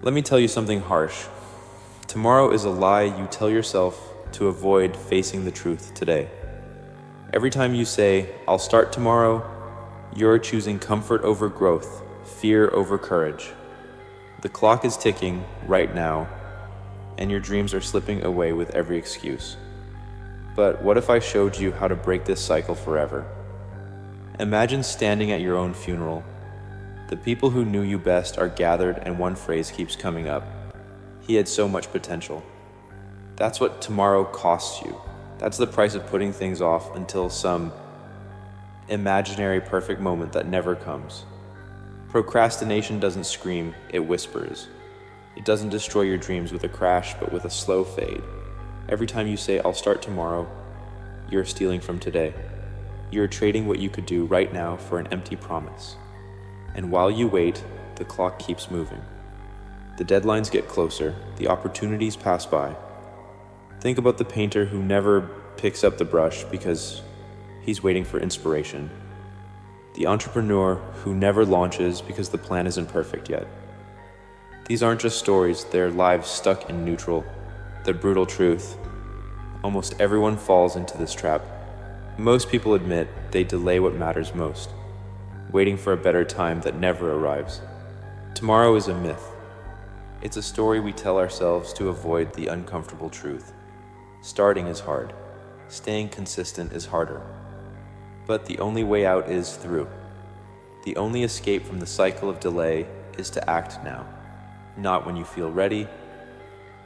Let me tell you something harsh. Tomorrow is a lie you tell yourself to avoid facing the truth today. Every time you say, "I'll start tomorrow," you're choosing comfort over growth, fear over courage. The clock is ticking right now, and your dreams are slipping away with every excuse. But what if I showed you how to break this cycle forever? Imagine standing at your own funeral. The people who knew you best are gathered and one phrase keeps coming up. He had so much potential. That's what tomorrow costs you. That's the price of putting things off until some imaginary perfect moment that never comes. Procrastination doesn't scream, it whispers. It doesn't destroy your dreams with a crash, but with a slow fade. Every time you say, "I'll start tomorrow," you're stealing from today. You're trading what you could do right now for an empty promise. And while you wait, the clock keeps moving. The deadlines get closer, the opportunities pass by. Think about the painter who never picks up the brush because he's waiting for inspiration. The entrepreneur who never launches because the plan isn't perfect yet. These aren't just stories, they're lives stuck in neutral. The brutal truth. Almost everyone falls into this trap. Most people admit they delay what matters most, waiting for a better time that never arrives. Tomorrow is a myth. It's a story we tell ourselves to avoid the uncomfortable truth. Starting is hard. Staying consistent is harder. But the only way out is through. The only escape from the cycle of delay is to act now. Not when you feel ready,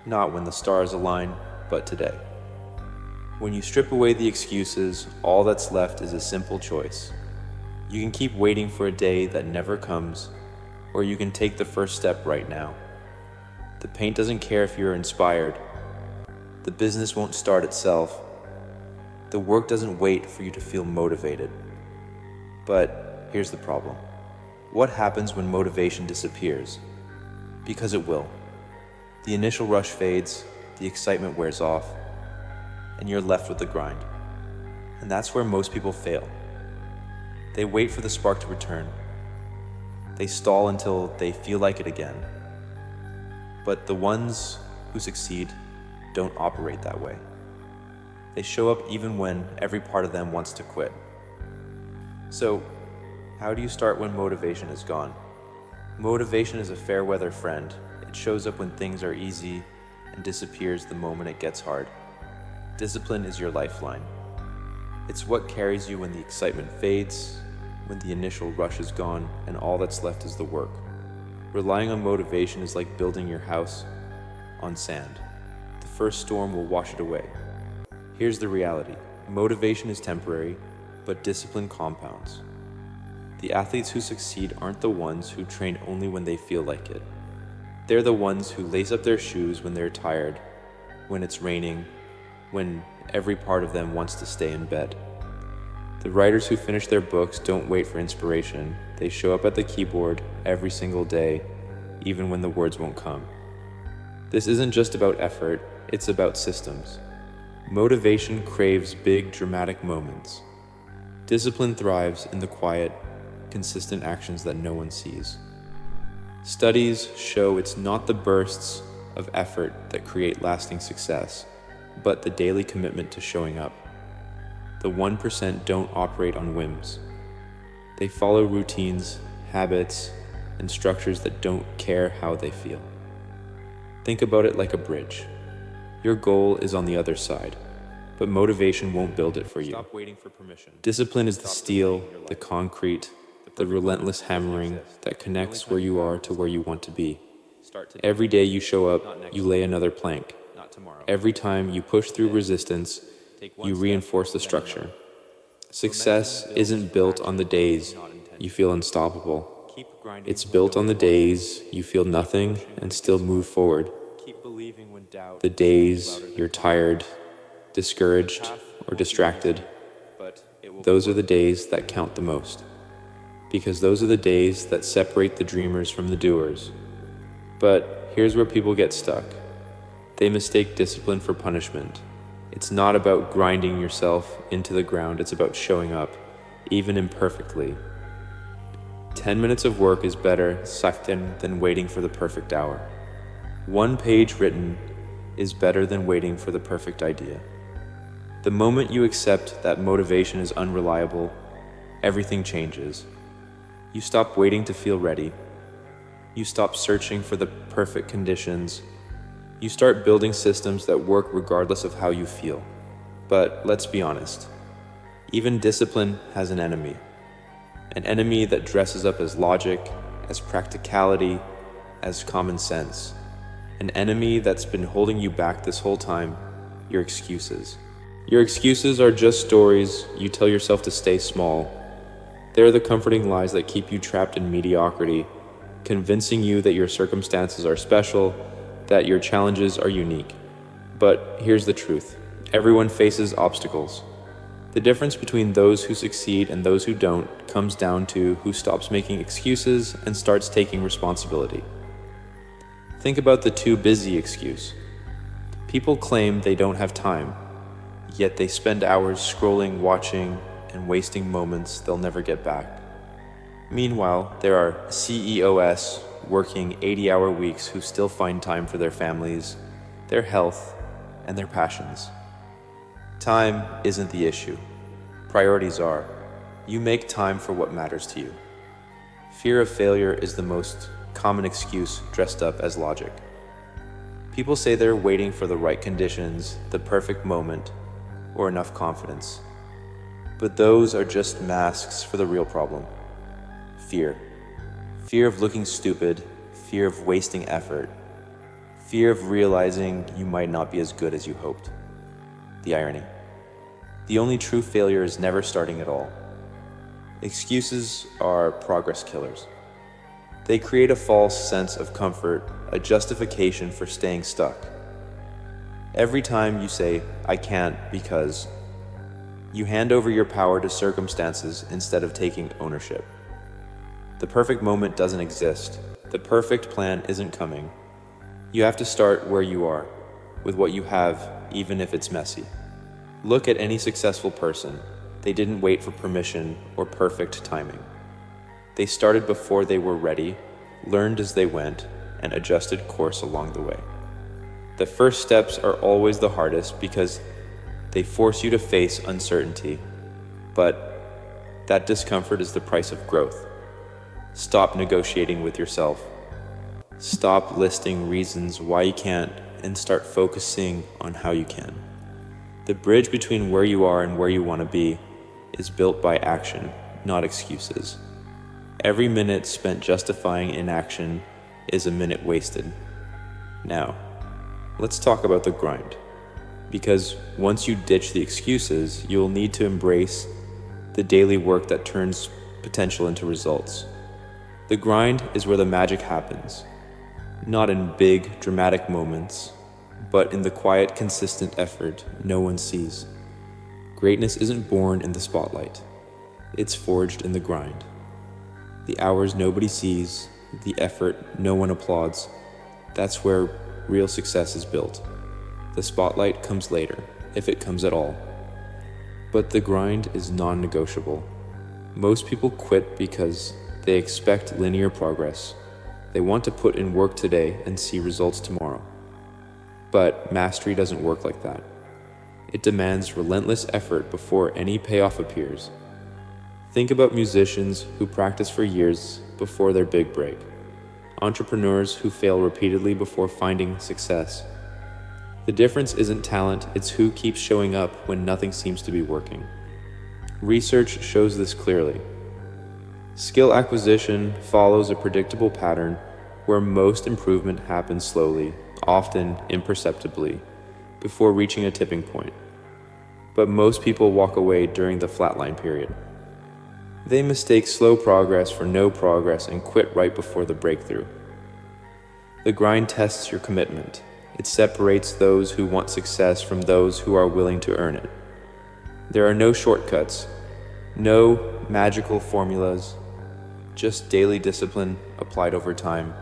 not when the stars align, but today. When you strip away the excuses, all that's left is a simple choice. You can keep waiting for a day that never comes, or you can take the first step right now. The paint doesn't care if you're inspired. The business won't start itself. The work doesn't wait for you to feel motivated. But here's the problem. What happens when motivation disappears? Because it will. The initial rush fades, the excitement wears off, and you're left with the grind. And that's where most people fail. They wait for the spark to return. They stall until they feel like it again. But the ones who succeed don't operate that way. They show up even when every part of them wants to quit. So, how do you start when motivation is gone? Motivation is a fair weather friend. It shows up when things are easy and disappears the moment it gets hard. Discipline is your lifeline. It's what carries you when the excitement fades, when the initial rush is gone, and all that's left is the work. Relying on motivation is like building your house on sand. The first storm will wash it away. Here's the reality. Motivation is temporary, but discipline compounds. The athletes who succeed aren't the ones who train only when they feel like it. They're the ones who lace up their shoes when they're tired, when it's raining, when every part of them wants to stay in bed. The writers who finish their books don't wait for inspiration. They show up at the keyboard every single day, even when the words won't come. This isn't just about effort, it's about systems. Motivation craves big, dramatic moments. Discipline thrives in the quiet, consistent actions that no one sees. Studies show it's not the bursts of effort that create lasting success, but the daily commitment to showing up. The 1% don't operate on whims. They follow routines, habits, and structures that don't care how they feel. Think about it like a bridge. Your goal is on the other side, but motivation won't build it for you. Stop waiting for permission. Discipline is the steel, the concrete, the relentless hammering that connects where you are to where you want to be. Every day you show up, you lay another plank. Every time you push through resistance, you reinforce the structure. Success isn't built on the days you feel unstoppable. It's built on the days you feel nothing and still move forward. The days you're tired, discouraged, or distracted. Those are the days that count the most. Because those are the days that separate the dreamers from the doers. But here's where people get stuck. They mistake discipline for punishment. It's not about grinding yourself into the ground, it's about showing up, even imperfectly. 10 minutes of work is better than waiting for the perfect hour. One page written is better than waiting for the perfect idea. The moment you accept that motivation is unreliable, everything changes. You stop waiting to feel ready. You stop searching for the perfect conditions. You start building systems that work regardless of how you feel. But let's be honest, even discipline has an enemy that dresses up as logic, as practicality, as common sense. An enemy that's been holding you back this whole time, your excuses. Your excuses are just stories you tell yourself to stay small. They're the comforting lies that keep you trapped in mediocrity, convincing you that your circumstances are special, that your challenges are unique. But here's the truth. Everyone faces obstacles. The difference between those who succeed and those who don't comes down to who stops making excuses and starts taking responsibility. Think about the too busy excuse. People claim they don't have time, yet they spend hours scrolling, watching, and wasting moments they'll never get back. Meanwhile, there are CEOs working 80-hour weeks who still find time for their families, their health, and their passions. Time isn't the issue. Priorities are. You make time for what matters to you. Fear of failure is the most common excuse dressed up as logic. People say they're waiting for the right conditions, the perfect moment, or enough confidence. But those are just masks for the real problem. Fear. Fear of looking stupid, fear of wasting effort, fear of realizing you might not be as good as you hoped. The irony. The only true failure is never starting at all. Excuses are progress killers. They create a false sense of comfort, a justification for staying stuck. Every time you say, "I can't because," you hand over your power to circumstances instead of taking ownership. The perfect moment doesn't exist. The perfect plan isn't coming. You have to start where you are, with what you have, even if it's messy. Look at any successful person. They didn't wait for permission or perfect timing. They started before they were ready, learned as they went, and adjusted course along the way. The first steps are always the hardest because they force you to face uncertainty, but that discomfort is the price of growth. Stop negotiating with yourself. Stop listing reasons why you can't and start focusing on how you can. The bridge between where you are and where you want to be is built by action, not excuses. Every minute spent justifying inaction is a minute wasted. Now, let's talk about the grind. Because once you ditch the excuses, you'll need to embrace the daily work that turns potential into results. The grind is where the magic happens, not in big, dramatic moments, but in the quiet, consistent effort no one sees. Greatness isn't born in the spotlight. It's forged in the grind. The hours nobody sees, the effort no one applauds, that's where real success is built. The spotlight comes later, if it comes at all. But the grind is non-negotiable. Most people quit because they expect linear progress. They want to put in work today and see results tomorrow. But mastery doesn't work like that. It demands relentless effort before any payoff appears. Think about musicians who practice for years before their big break. Entrepreneurs who fail repeatedly before finding success. The difference isn't talent, it's who keeps showing up when nothing seems to be working. Research shows this clearly. Skill acquisition follows a predictable pattern where most improvement happens slowly, often imperceptibly, before reaching a tipping point. But most people walk away during the flatline period. They mistake slow progress for no progress and quit right before the breakthrough. The grind tests your commitment. It separates those who want success from those who are willing to earn it. There are no shortcuts, no magical formulas, just daily discipline applied over time.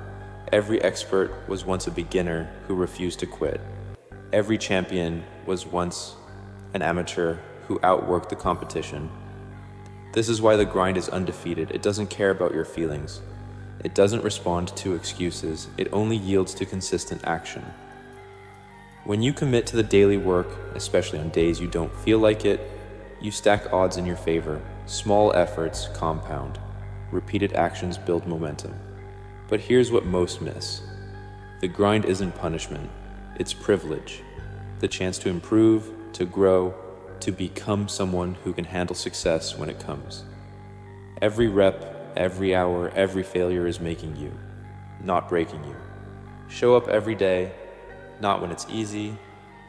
Every expert was once a beginner who refused to quit. Every champion was once an amateur who outworked the competition. This is why the grind is undefeated. It doesn't care about your feelings. It doesn't respond to excuses, it only yields to consistent action. When you commit to the daily work, especially on days you don't feel like it, you stack odds in your favor. Small efforts compound. Repeated actions build momentum. But here's what most miss. The grind isn't punishment, it's privilege. The chance to improve, to grow, to become someone who can handle success when it comes. Every rep, every hour, every failure is making you, not breaking you. Show up every day, not when it's easy,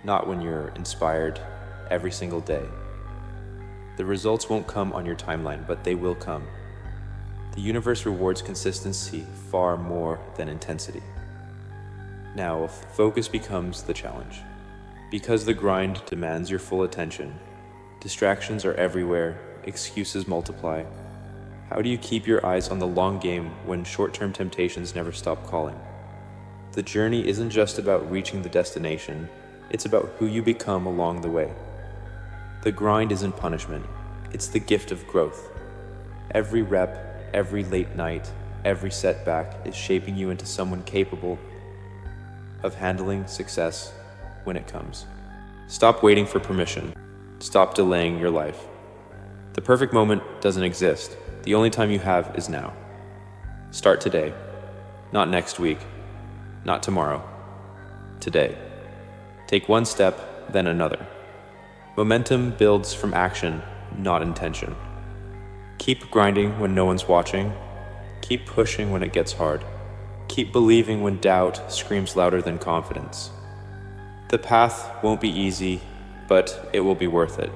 not when you're inspired, every single day. The results won't come on your timeline, but they will come. The universe rewards consistency far more than intensity. Now, focus becomes the challenge. Because the grind demands your full attention, distractions are everywhere, excuses multiply. How do you keep your eyes on the long game when short-term temptations never stop calling? The journey isn't just about reaching the destination, it's about who you become along the way. The grind isn't punishment, it's the gift of growth. Every rep, every late night, every setback is shaping you into someone capable of handling success when it comes. Stop waiting for permission. Stop delaying your life. The perfect moment doesn't exist. The only time you have is now. Start today, not next week, not tomorrow. Today. Take one step, then another. Momentum builds from action, not intention. Keep grinding when no one's watching. Keep pushing when it gets hard. Keep believing when doubt screams louder than confidence. The path won't be easy, but it will be worth it.